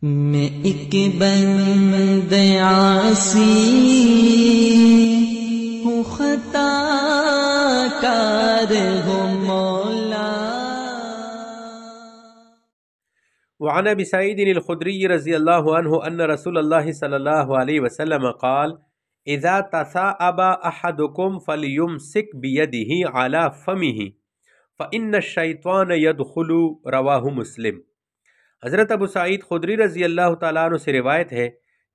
میں ایک بند عاصی ہوں، خطا کار ہوں مولا۔ وعن ابی سعید الخدری رضی اللہ عنہ ان رسول اللہ صلی اللہ علیہ وسلم قال اذا تثاءب احدکم فلیمسک بیدہ علی فمہ فإن الشیطان يدخل، رواہ مسلم۔ حضرت ابو سعید خدری رضی اللہ تعالیٰ عنہ سے روایت ہے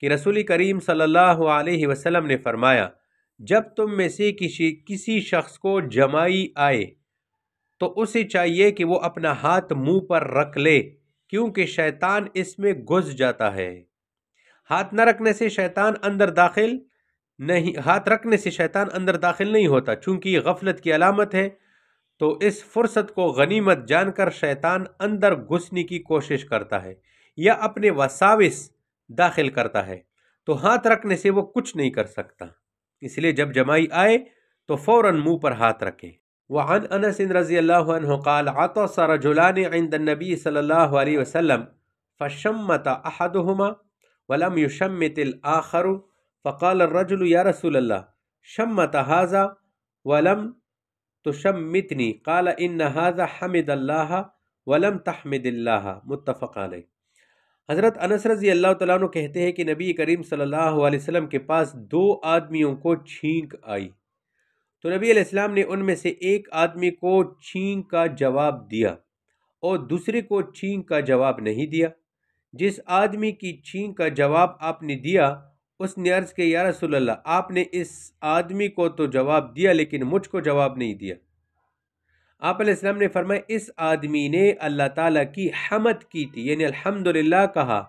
کہ رسول کریم صلی اللہ علیہ وسلم نے فرمایا، جب تم میں سے کسی شخص کو جمائی آئے تو اسے چاہیے کہ وہ اپنا ہاتھ منہ پر رکھ لے، کیونکہ شیطان اس میں گھس جاتا ہے۔ ہاتھ رکھنے سے شیطان اندر داخل نہیں ہوتا، چونکہ یہ غفلت کی علامت ہے، تو اس فرصت کو غنیمت جان کر شیطان اندر گھسنے کی کوشش کرتا ہے یا اپنے وساوس داخل کرتا ہے، تو ہاتھ رکھنے سے وہ کچھ نہیں کر سکتا۔ اس لیے جب جمائی آئے تو فوراً منہ پر ہاتھ رکھیں۔ وعن انس رضی اللہ عنہ قال عطس رجلان عند النبی صلی اللہ علیہ وسلم فشمت احدهما ولم يشمت الاخر فقال الرجل یا رسول اللہ شمت هذا ولم تشمتنی قال ان هذا حمد اللہ ولم تحمد اللہ، متفق علیہ۔ حضرت انس رضی اللہ تعالیٰ عنہ کہتے ہیں کہ نبی کریم صلی اللہ علیہ وسلم کے پاس دو آدمیوں کو چھینک آئی، تو نبی علیہ السلام نے ان میں سے ایک آدمی کو چھینک کا جواب دیا اور دوسرے کو چھینک کا جواب نہیں دیا۔ جس آدمی کی چھینک کا جواب آپ نے دیا اس نے عرض کہ یا رسول اللہ، آپ نے اس آدمی کو تو جواب دیا لیکن مجھ کو جواب نہیں دیا۔ آپ علیہ السلام نے فرمایا اس آدمی نے اللہ تعالیٰ کی حمد کی تھی، یعنی الحمدللہ کہا،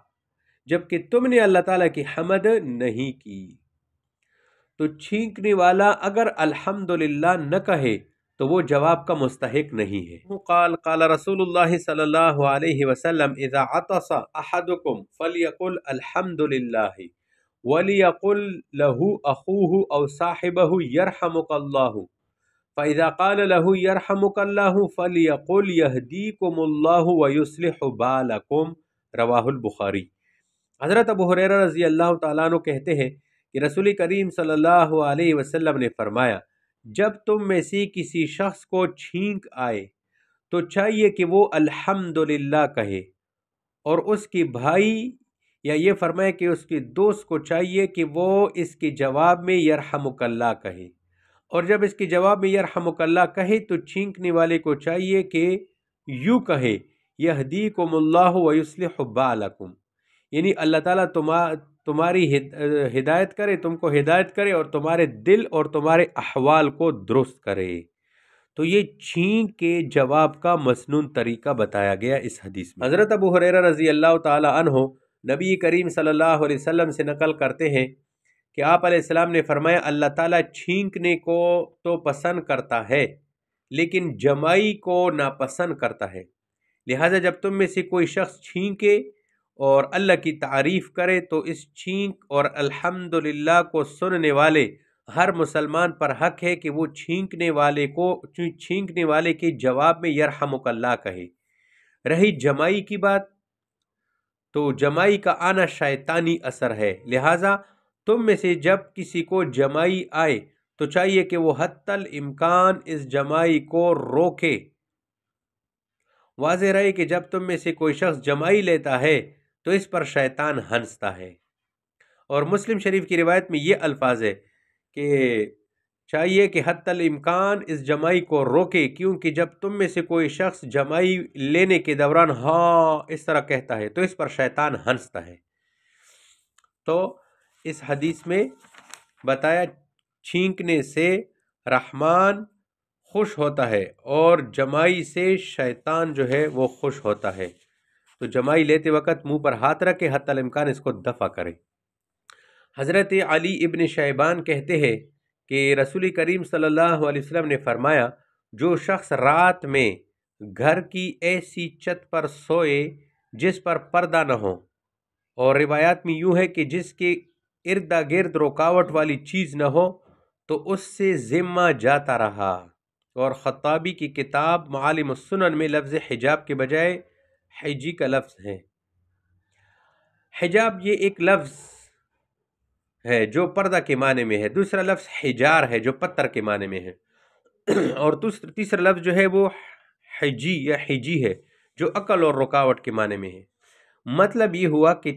جبکہ تم نے اللہ تعالیٰ کی حمد نہیں کی۔ تو چھینکنے والا اگر الحمدللہ نہ کہے تو وہ جواب کا مستحق نہیں ہے۔ قال قال رسول اللہ صلی اللہ علیہ وسلم اذا عطس احدکم فلیقل الحمدللہ ولیقل له اخوہ او صاحبہ یرحمک اللہ، فاذا قال له یرحمک اللہ فلیقل یہدیکم اللہ ویصلح بالکم، رواہ البخاری۔ حضرت ابو ہریرہ رضی اللہ تعالیٰ عنہ کہتے ہیں کہ رسول کریم صلی اللہ علیہ وسلم نے فرمایا، جب تم میں سے کسی شخص کو چھینک آئے تو چاہیے کہ وہ الحمدللہ کہے، اور اس کے بھائی یا یہ فرمائے کہ اس کے دوست کو چاہیے کہ وہ اس کے جواب میں یرحمک اللہ کہے، اور جب اس کے جواب میں یرحمک اللہ کہے تو چھینکنے والے کو چاہیے کہ یوں کہے یہدیکم اللہ ویصلح بالکم، یعنی اللہ تعالیٰ تمہاری ہدایت کرے، تم کو ہدایت کرے اور تمہارے دل اور تمہارے احوال کو درست کرے۔ تو یہ چھینک کے جواب کا مسنون طریقہ بتایا گیا اس حدیث میں۔ حضرت ابو ہریرہ رضی اللہ تعالی عنہ نبی کریم صلی اللہ علیہ وسلم سے نقل کرتے ہیں کہ آپ علیہ السلام نے فرمایا اللہ تعالیٰ چھینکنے کو تو پسند کرتا ہے لیکن جمائی کو ناپسند کرتا ہے، لہٰذا جب تم میں سے کوئی شخص چھینکے اور اللہ کی تعریف کرے تو اس چھینک اور الحمدللہ کو سننے والے ہر مسلمان پر حق ہے کہ وہ چھینکنے والے کے جواب میں یرحمک اللہ کہے۔ رہی جمائی کی بات، تو جمائی کا آنا شیطانی اثر ہے، لہٰذا تم میں سے جب کسی کو جمائی آئے تو چاہیے کہ وہ حتی الامکان اس جمائی کو روکے۔ واضح رہے کہ جب تم میں سے کوئی شخص جمائی لیتا ہے تو اس پر شیطان ہنستا ہے، اور مسلم شریف کی روایت میں یہ الفاظ ہے کہ چاہیے کہ حتی الامکان اس جمائی کو روکے، کیونکہ جب تم میں سے کوئی شخص جمائی لینے کے دوران ہاں اس طرح کہتا ہے تو اس پر شیطان ہنستا ہے۔ تو اس حدیث میں بتایا چھینکنے سے رحمان خوش ہوتا ہے اور جمائی سے شیطان جو ہے وہ خوش ہوتا ہے، تو جمائی لیتے وقت منہ پر ہاتھ رکھے، حتی الامکان اس کو دفع کرے۔ حضرت علی ابن شیبان کہتے ہیں کہ رسول کریم صلی اللہ علیہ وسلم نے فرمایا، جو شخص رات میں گھر کی ایسی چھت پر سوئے جس پر پردہ نہ ہو، اور روایات میں یوں ہے کہ جس کے ارد گرد رکاوٹ والی چیز نہ ہو، تو اس سے ذمہ جاتا رہا۔ اور خطابی کی کتاب معالم السنن میں لفظ حجاب کے بجائے حجی کا لفظ ہے۔ حجاب یہ ایک لفظ ہے جو پردہ کے معنی میں ہے، دوسرا لفظ حجار ہے جو پتھر کے معنی میں ہے، اور تیسرا لفظ جو ہے وہ حجی یا حجی ہے جو عقل اور رکاوٹ کے معنی میں ہے۔ مطلب یہ ہوا کہ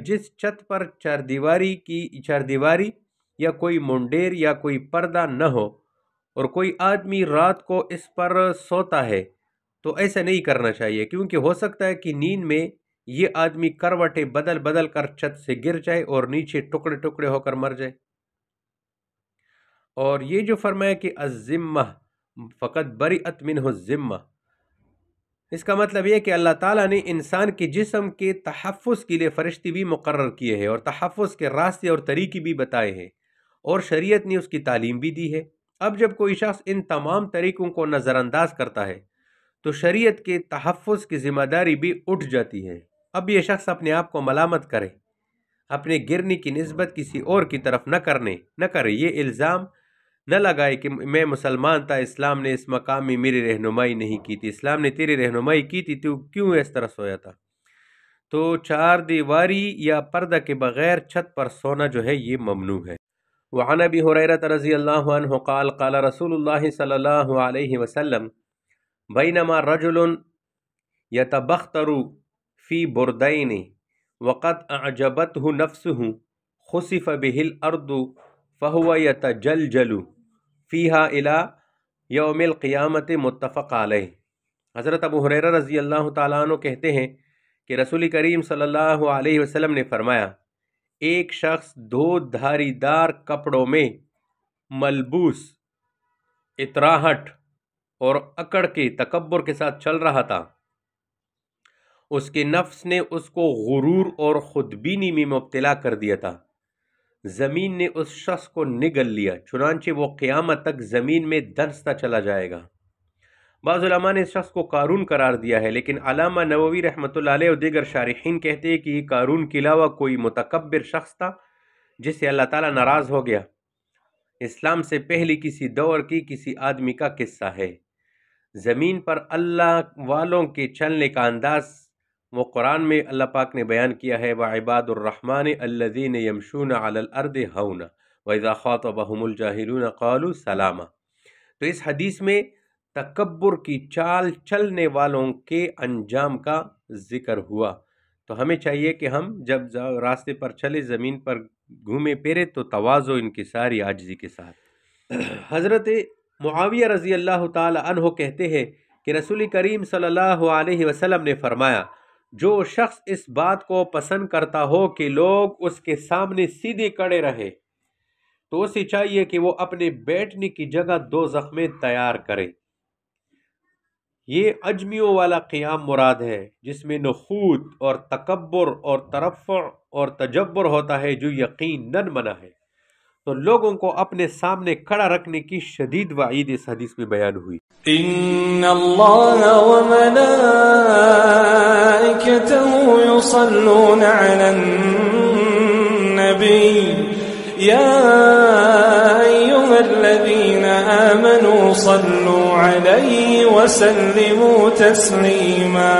جس چھت پر چاردیواری یا کوئی منڈیر یا کوئی پردہ نہ ہو اور کوئی آدمی رات کو اس پر سوتا ہے تو ایسا نہیں کرنا چاہیے، کیونکہ ہو سکتا ہے کہ نیند میں یہ آدمی کروٹیں بدل بدل کر چھت سے گر جائے اور نیچے ٹکڑے ٹکڑے ہو کر مر جائے۔ اور یہ جو فرمایا کہ الذمہ فقط بریئت منہ الذمہ، اس کا مطلب یہ کہ اللہ تعالیٰ نے انسان کے جسم کے تحفظ کے لیے فرشتے بھی مقرر کیے ہیں اور تحفظ کے راستے اور طریقے بھی بتائے ہیں، اور شریعت نے اس کی تعلیم بھی دی ہے۔ اب جب کوئی شخص ان تمام طریقوں کو نظر انداز کرتا ہے تو شریعت کے تحفظ کی ذمہ داری بھی اٹھ جاتی ہے۔ اب یہ شخص اپنے آپ کو ملامت کرے، اپنے گرنے کی نسبت کسی اور کی طرف نہ کرے، یہ الزام نہ لگائے کہ میں مسلمان تھا، اسلام نے اس مقام میں میری رہنمائی نہیں کی تھی، اسلام نے تیری رہنمائی کی تھی، تو کیوں اس طرح سویا تھا؟ تو چار دیواری یا پردہ کے بغیر چھت پر سونا جو ہے یہ ممنوع ہے۔ وعن ابی ہریرہ رضی اللہ عنہ قال قال رسول اللہ صلی اللہ علیہ وسلم بینما رجل یتبختر فی بردین وقد اعجبته نفسه خسف به الارض فهو یتجلجل فیہا الى یوم القیامت، متفق علیہ۔ حضرت ابو ہریرہ رضی اللہ تعالیٰ عنہ کہتے ہیں کہ رسول کریم صلی اللہ علیہ وسلم نے فرمایا، ایک شخص دو دھاری دار کپڑوں میں ملبوس اتراہٹ اور اکڑ کے تکبر کے ساتھ چل رہا تھا، اس کے نفس نے اس کو غرور اور خودبینی میں مبتلا کر دیا تھا، زمین نے اس شخص کو نگل لیا، چنانچہ وہ قیامت تک زمین میں دھنستا چلا جائے گا۔ بعض علماء نے اس شخص کو قارون قرار دیا ہے، لیکن علامہ نووی رحمۃ اللہ علیہ اور دیگر شارحین کہتے ہیں کہ یہ قارون کے علاوہ کوئی متکبر شخص تھا جس سے اللہ تعالیٰ ناراض ہو گیا۔ اسلام سے پہلے کسی دور کی کسی آدمی کا قصہ ہے۔ زمین پر اللہ والوں کے چلنے کا انداز وہ قرآن میں اللہ پاک نے بیان کیا ہے، وعباد الرحمن الذین یمشون علی الارض ہونا واذا خاطبهم الجاہلون قالوا سلاما۔ تو اس حدیث میں تکبر کی چال چلنے والوں کے انجام کا ذکر ہوا، تو ہمیں چاہیے کہ ہم جب راستے پر چلے، زمین پر گھومے پھرے، تو تواضع انکساری عاجزی کے ساتھ۔ حضرت معاویہ رضی اللہ تعالی عنہ کہتے ہیں کہ رسول کریم صلی اللہ علیہ وسلم نے فرمایا، جو شخص اس بات کو پسند کرتا ہو کہ لوگ اس کے سامنے سیدھے کھڑے رہے تو اسے چاہیے کہ وہ اپنے بیٹھنے کی جگہ دوزخ میں تیار کرے۔ یہ عجمیوں والا قیام مراد ہے جس میں نخوت اور تکبر اور ترفع اور تجبر ہوتا ہے، جو یقیناً منع ہے۔ تو لوگوں کو اپنے سامنے کھڑا رکھنے کی شدید وعید اس حدیث میں بیان ہوئی۔ ان اللہ وملائکته یصلون علی النبی یا ایها الذین آمنوا صلوا علیہ وسلموا تسلیما۔